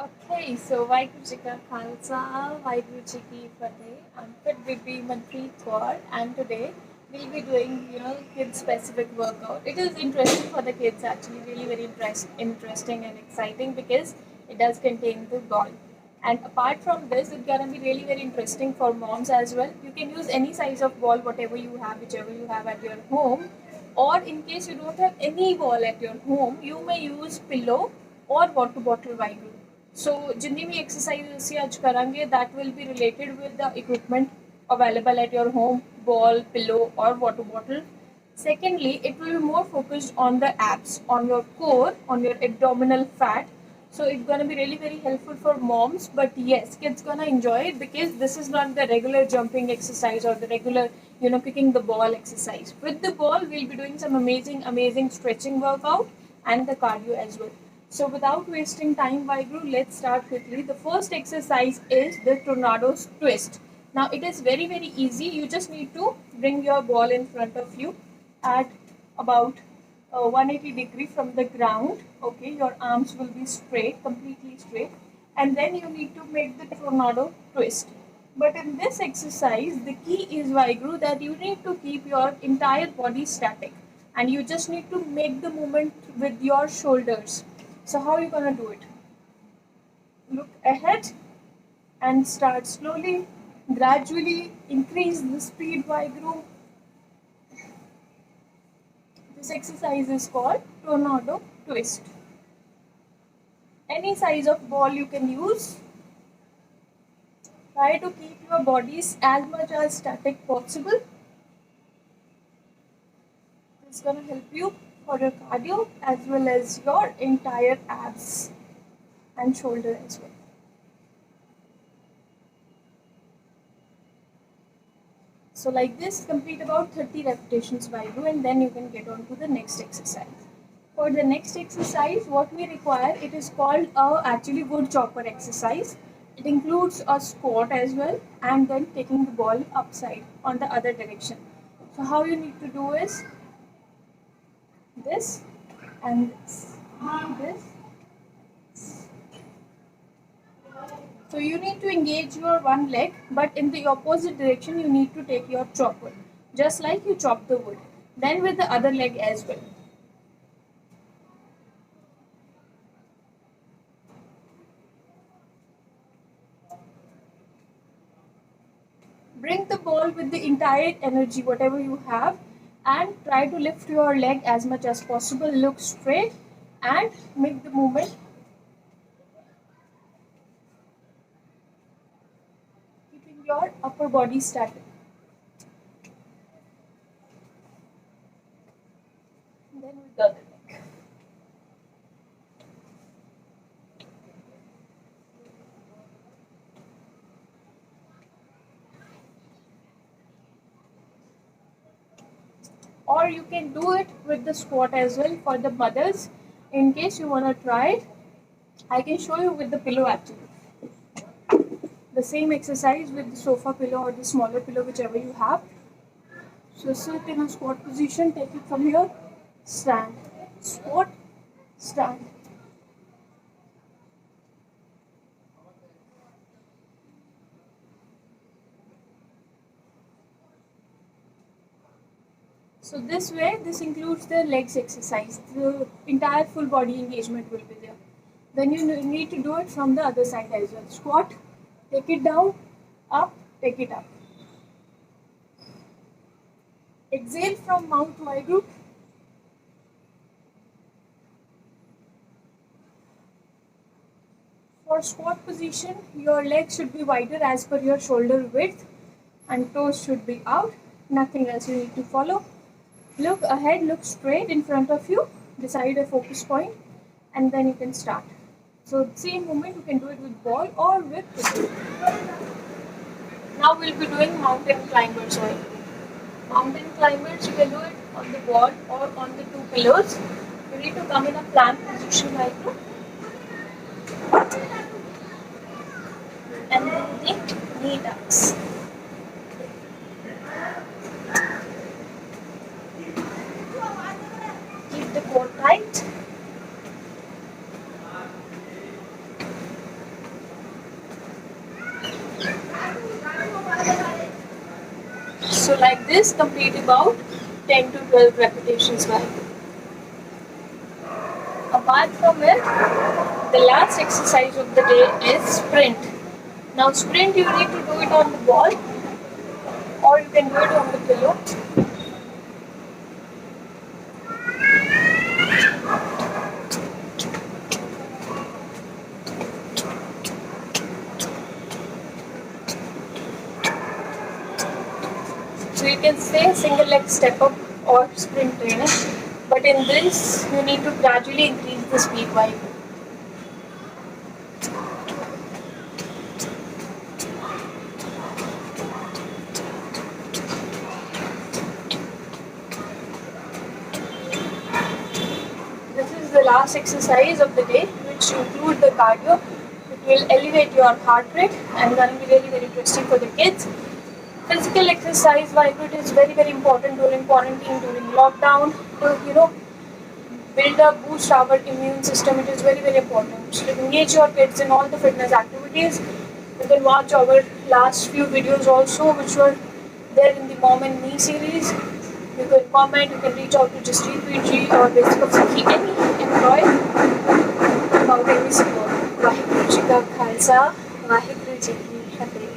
Okay, so Vaheguru Ji Ka Khalsa, Vaheguru Ji Ki Fateh. I'm Fit Bibi Manpreet Kaur, and today we'll be doing, kid-specific workout. It is interesting for the kids actually, really very interesting and exciting because it does contain the ball. And apart from this, it's gonna be really very interesting for moms as well. You can use any size of ball, whatever you have, whichever you have at your home. Or in case you don't have any ball at your home, you may use pillow or water bottle Vaheguru. So, जितनी भी exercises ਅਸੀਂ आज करेंगे that will be related with the equipment available at your home, ball, pillow or water bottle. Secondly, it will be more focused on the abs, on your core, on your abdominal fat. So it's gonna be really very helpful for moms, but yes, kids gonna enjoy it because this is not the regular jumping exercise or the regular, kicking the ball exercise. With the ball, we'll be doing some amazing stretching workout and the cardio as well. So without wasting time, Vaheguru, let's start quickly. The first exercise is the tornado's twist. Now it is very easy. You just need to bring your ball in front of you at about 180 degree from the ground. Okay, your arms will be straight, completely straight, and then you need to make the tornado twist. But in this exercise, the key is Vaheguru that you need to keep your entire body static, and you just need to make the movement with your shoulders. So how are you gonna do it? Look ahead and start slowly, gradually increase the speed Vaheguru. This exercise is called tornado twist. Any size of ball you can use. Try to keep your bodies as much as static possible. This is going to help you for your cardio as well as your entire abs and shoulder as well. So like this, complete about 30 repetitions Vaheguru, and then you can get on to the next exercise. For the next exercise, what we require, it is called actually wood chopper exercise. It includes a squat as well and then taking the ball upside on the other direction. So how you need to do is this and this. So you need to engage your one leg, but in the opposite direction you need to take your chopper, just like you chop the wood. Then with the other leg as well. Bring the ball with the entire energy, whatever you have, and try to lift your leg as much as possible. Look straight and make the movement. Keeping your upper body static. And then with the other leg. Or you can do it with the squat as well for the mothers. In case you want to try it, I can show you with the pillow actually. The same exercise with the sofa pillow or the smaller pillow, whichever you have. So sit in a squat position, take it from here, stand, squat, stand. So this way, this includes the legs exercise. The entire full body engagement will be there. Then you need to do it from the other side as well. Squat, take it down, up, take it up. Exhale from Mount Vaheguru. For squat position, your legs should be wider as per your shoulder width and toes should be out. Nothing else you need to follow. Look ahead, look straight in front of you, decide a focus point, and then you can start. So same movement, you can do it with ball or with pillow. Now we'll be doing mountain climbers. Mountain climbers, you can do it on the wall or on the two pillars. You need to come in a plank position like this. And then the knee tucks. Keep the core tight. So like this, complete about 10 to 12 repetitions by. Apart from it, the last exercise of the day is sprint. Now sprint, you need to do it on the ball or you can do it on the pillow. So you can say single leg step up or sprint training. But in this, you need to gradually increase the speed by. This is the last exercise of the day, which include the cardio. It will elevate your heart rate and going to be really very interesting for the kids. Physical exercise, while it is very very important during quarantine, during lockdown, to build up, boost our immune system. It is very very important. So engage your kids in all the fitness activities. You can watch our last few videos also, which were there in the Mom and Me series. You can comment, you can reach out to Justine PG or basically any employee about any support. Vaheguru Ji Ka Khalsa, Vaheguru Ji Ki Fateh.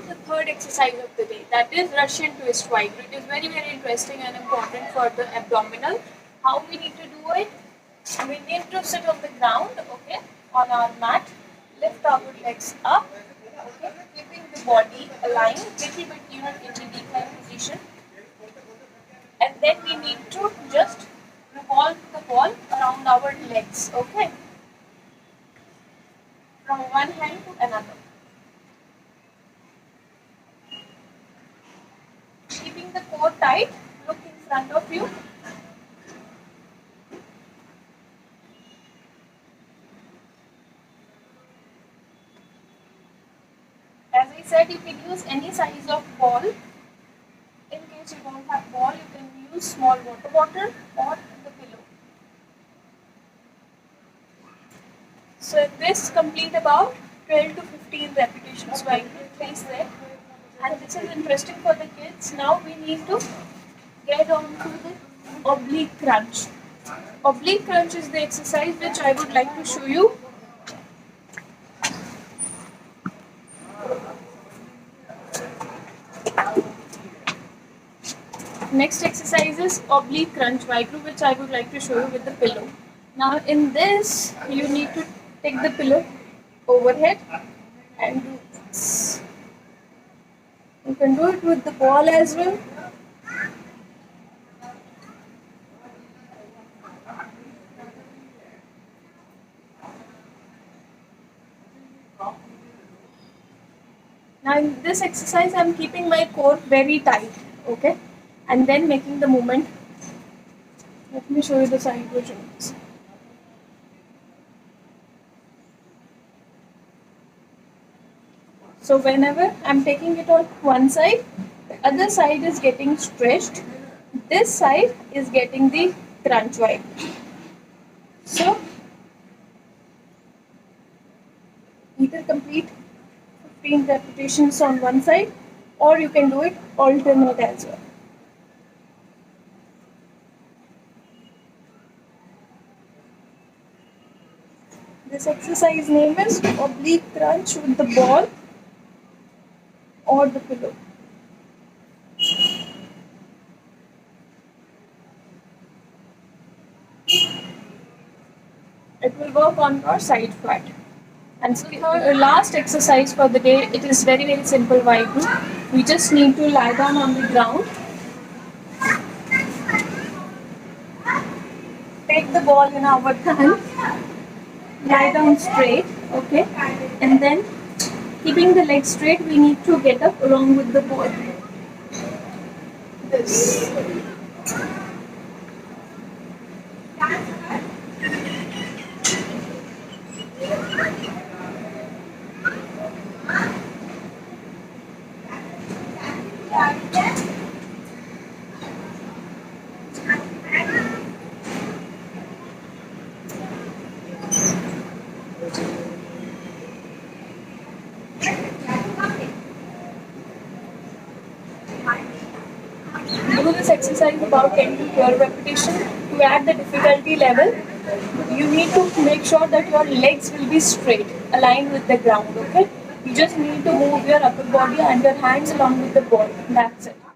The third exercise of the day, that is Russian twist Vaheguru. It is very very interesting and important for the abdominal. How we need to do it? We need to sit on the ground, okay, on our mat, lift our legs up, okay, keeping the body aligned, little bit in the decline position, and then we need to just revolve the ball around our legs, okay, from one hand to another. Keeping the core tight, look in front of you. As I said, you can use any size of ball. In case you don't have ball, you can use small water bottle or the pillow. So this complete about 12 to 15 repetitions by 3 sets. And this is interesting for the kids. Now we need to get on to the oblique crunch. Oblique crunch is the exercise which I would like to show you. Next exercise is oblique crunch Vaheguru, which I would like to show you with the pillow. Now in this, you need to take the pillow overhead and do this. You can do it with the ball as well. Now in this exercise, I am keeping my core very tight, okay, and then making the movement. Let me show you the side versions. So whenever I'm taking it on one side, the other side is getting stretched. This side is getting the crunch vibe. So either complete 15 repetitions on one side or you can do it alternate as well. This exercise name is oblique crunch with the ball or the pillow. It will work on your side fat. And so the last exercise for the day, it is very very simple Vaheguru. We just need to lie down on the ground. Take the ball in our hand. Lie down straight, okay, and then keeping the legs straight, we need to get up along with the ball. This. exercise about 10 to 12 repetition. To add the difficulty level, you need to make sure that your legs will be straight, aligned with the ground, okay? You just need to move your upper body and your hands along with the ball. That's it.